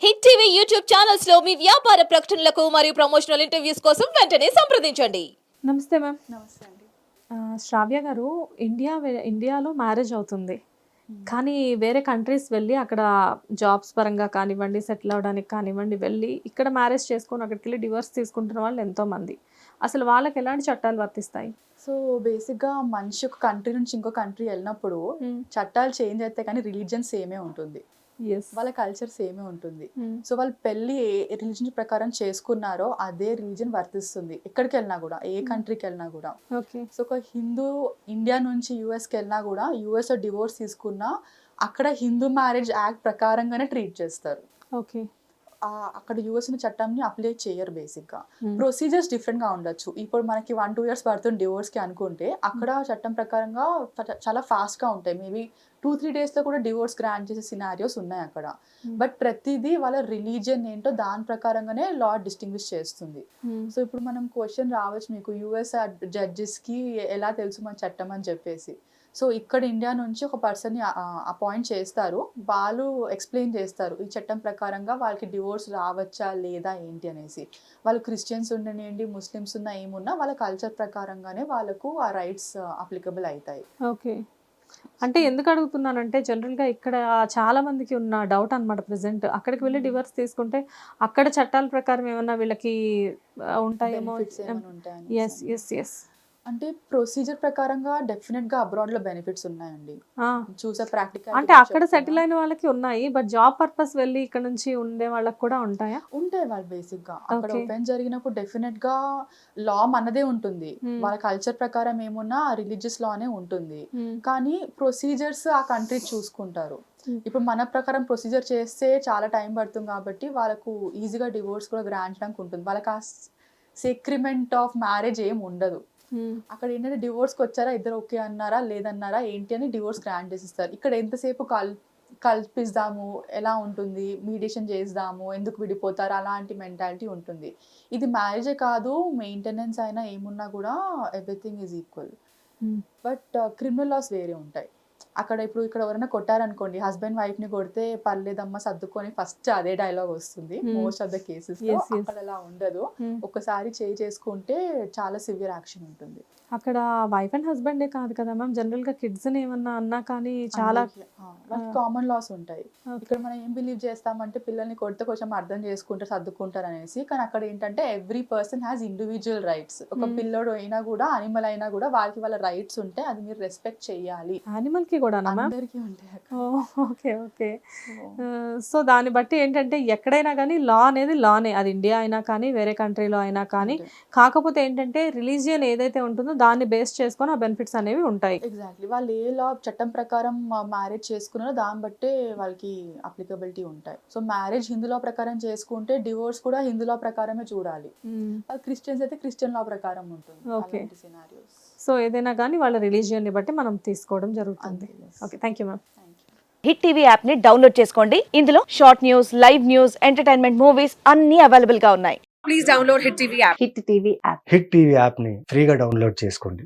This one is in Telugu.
హిట్ టీవీ యూట్యూబ్ ఛానల్స్ లో మీ వ్యాపార ప్రకటనలకు మరియు ప్రమోషనల్ ఇంటర్వ్యూస్ కోసం వెంటనే సంప్రదించండి. నమస్తే మ్యామ్. నమస్తే అండి. శ్రావ్య గారు, ఇండియాలో మ్యారేజ్ అవుతుంది, కానీ వేరే కంట్రీస్ వెళ్ళి అక్కడ జాబ్స్ పరంగా కానివ్వండి, సెటిల్ అవ్వడానికి కానివ్వండి వెళ్ళి ఇక్కడ మ్యారేజ్ చేసుకొని అక్కడికి వెళ్ళి డివోర్స్ తీసుకుంటున్న వాళ్ళు ఎంతోమంది. అసలు వాళ్ళకి ఎలాంటి చట్టాలు వర్తిస్తాయి? సో బేసిక్గా మనిషి ఒక కంట్రీ నుంచి ఇంకో కంట్రీ వెళ్ళినప్పుడు చట్టాలు చేంజ్ అయితే కానీ రిలీజియన్ సేమే ఉంటుంది, వాళ్ళ కల్చర్ సేమే ఉంటుంది. సో వాళ్ళు పెళ్లి ఏ రిలీజన్ ప్రకారం చేసుకున్నారో అదే రిలీజన్ వర్తిస్తుంది ఎక్కడికి వెళ్ళినా కూడా, ఏ కంట్రీకి వెళ్ళినా కూడా. సో ఒక హిందూ ఇండియా నుంచి యుఎస్కి వెళ్ళినా కూడా యుఎస్ డివోర్స్ తీసుకున్నా అక్కడ హిందూ మ్యారేజ్ యాక్ట్ ప్రకారంగానే ట్రీట్ చేస్తారు. ఓకే, అక్కడ యుఎస్ చట్టంని అప్లై చేయరు. బేసిక్గా ప్రొసీజర్స్ డిఫరెంట్గా ఉండొచ్చు. ఇప్పుడు మనకి 1-2 years పడుతుంది డివోర్స్కి అనుకుంటే, అక్కడ చట్టం ప్రకారంగా చాలా ఫాస్ట్గా ఉంటాయి. మేబీ 2-3 daysలో కూడా డివోర్స్ గ్రాంట్ చేసే సినారియోస్ ఉన్నాయి అక్కడ. బట్ ప్రతిదీ వాళ్ళ రిలీజియన్ ఏంటో దాని ప్రకారంగానే లా డిస్టింగ్విష్ చేస్తుంది. సో ఇప్పుడు మనం క్వశ్చన్ రావచ్చు మీకు, యుఎస్ జడ్జెస్కి ఎలా తెలుసు మన చట్టం అని చెప్పేసి. సో ఇక్కడ ఇండియా నుంచి ఒక పర్సన్ని అపాయింట్ చేస్తారు, వాళ్ళు ఎక్స్ప్లెయిన్ చేస్తారు ఈ చట్టం ప్రకారంగా వాళ్ళకి డివోర్స్ రావచ్చా లేదా ఏంటి అనేసి. వాళ్ళు క్రిస్టియన్స్ ఉండనివ్వండి, ముస్లిమ్స్ ఉన్న ఏమున్నా వాళ్ళ కల్చర్ ప్రకారంగానే వాళ్ళకు ఆ రైట్స్ అప్లికబుల్ అవుతాయి. ఓకే. అంటే ఎందుకు అడుగుతున్నానంటే, జనరల్గా ఇక్కడ చాలా మందికి ఉన్న డౌట్ అనమాట ప్రెసెంట్. అక్కడికి వెళ్ళి డివోర్స్ తీసుకుంటే అక్కడ చట్టాల ప్రకారం ఏమన్నా వీళ్ళకి ఉంటాయేమో. ఎస్ ఎస్ ఎస్ అంటే ప్రొసీజర్ ప్రకారంగా డెఫినెట్గా అబ్రాడ్లో బెనిఫిట్స్ ఉన్నాయండి. చూసే ప్రాక్టికల్ అంటే అక్కడ సెటిల్ అయిన వాళ్ళకి ఉన్నాయి, బట్ జాబ్ పర్పస్ వెళ్ళి ఇక్కడ నుంచి ఉండే వాళ్ళకి కూడా ఉంటాయా? ఉంటాయి. వాళ్ళు బేసిక్గా అక్కడ ఓపెన్ జరిగినప్పుడు డెఫినెట్గా లా మనదే ఉంటుంది, వాళ్ళ కల్చర్ ప్రకారం ఏమున్నా రిలీజియస్ లానే ఉంటుంది. కానీ ప్రొసీజర్స్ ఆ కంట్రీ చూసుకుంటారు. ఇప్పుడు మన ప్రకారం ప్రొసీజర్ చేస్తే చాలా టైం పడుతుంది కాబట్టి వాళ్ళకు ఈజీగా డివోర్స్ కూడా గ్రాంట్ చేయడానికి ఉంటుంది. వాళ్ళకి ఆ సెక్రిమెంట్ ఆఫ్ మ్యారేజ్ ఏం ఉండదు. అక్కడ ఏంటంటే డివోర్స్కి వచ్చారా, ఇద్దరు ఓకే అన్నారా లేదన్నారా ఏంటి అని డివోర్స్ గ్రాంట్ చేసిస్తారు. ఇక్కడ ఎంతసేపు కల్పిస్తాము, ఎలా ఉంటుంది, మీడియేషన్ చేద్దాము, ఎందుకు విడిపోతారు, అలాంటి మెంటాలిటీ ఉంటుంది. ఇది మ్యారేజే కాదు, మెయింటెనెన్స్ అయినా ఏమున్నా కూడా everything is equal. But criminal laws వేరే ఉంటాయి అక్కడ. ఇప్పుడు ఇక్కడ ఎవరైనా కొట్టారనుకోండి, హస్బెండ్ వైఫ్ ని కొడితే పర్లేదమ్మా సర్దుకొని ఫస్ట్ అదే డైలాగ్ వస్తుంది మోస్ట్ ఆఫ్ ద కేసెస్. అక్కడ అలా ఉండదు. ఒకసారి చేసుకుంటే చాలా సివియర్ యాక్షన్ ఉంటుంది. అక్కడ వైఫ్ అండ్ హస్బెండే కాదు కదా మ్యామ్, జనరల్ గా కిడ్స్ ఏమన్నా అన్నా కానీ చాలా కామన్ లాస్ ఉంటాయి. ఇక్కడ మనం ఏం బిలీవ్ చేస్తామంటే పిల్లల్ని కొడితే కొంచెం అర్థం చేసుకుంటారు, సర్దుకుంటారు అనేసి. కానీ అక్కడ ఏంటంటే every person has individual rights. ఒక పిల్లోడు అయినా కూడా, అనిమల్ అయినా కూడా వాళ్ళకి వాళ్ళ రైట్స్ ఉంటాయి, అది మీరు రెస్పెక్ట్ చేయాలి. యానిమల్ కి కూడా అందరికీ ఉంటాయి. Okay okay. సో దాన్ని బట్టి ఏంటంటే ఎక్కడైనా కానీ లా అనేది లానే, అది ఇండియా అయినా కానీ వేరే కంట్రీలో అయినా కానీ. కాకపోతే ఏంటంటే రిలీజియన్ ఏదైతే ఉంటుందో దాన్ని బేస్ చేసుకొని ఆ బెనిఫిట్స్ అనేవి ఉంటాయి. ఎగ్జాక్ట్లీ, వాళ్ళు ఏ లా చట్టం ప్రకారం మ్యారేజ్ చేసుకున్నారో దాన్ని బట్టే వాళ్ళకి అప్లికబిలిటీ ఉంటాయి. సో మ్యారేజ్ హిందూ లా ప్రకారం చేసుకుంటే డివోర్స్ కూడా హిందూ లా ప్రకారమే చూడాలి. క్రిస్టియన్స్ అయితే క్రిస్టియన్ లా ప్రకారం ఉంటుంది. ఓకే. సో ఏదైనా కానీ వాళ్ళ రిలీజియన్ని బట్టి మనం తీసుకోవడం జరుగుతుంది. Okay, thank you ma'am. Hit TV app ని డౌన్లోడ్ చేసుకోండి. ఇందులో short news, live news, entertainment movies అన్ని అవైలబుల్ గా ఉన్నాయి. Please download hit TV app. Hit TV యాప్ని ఫ్రీగా డౌన్లోడ్ చేసుకోండి.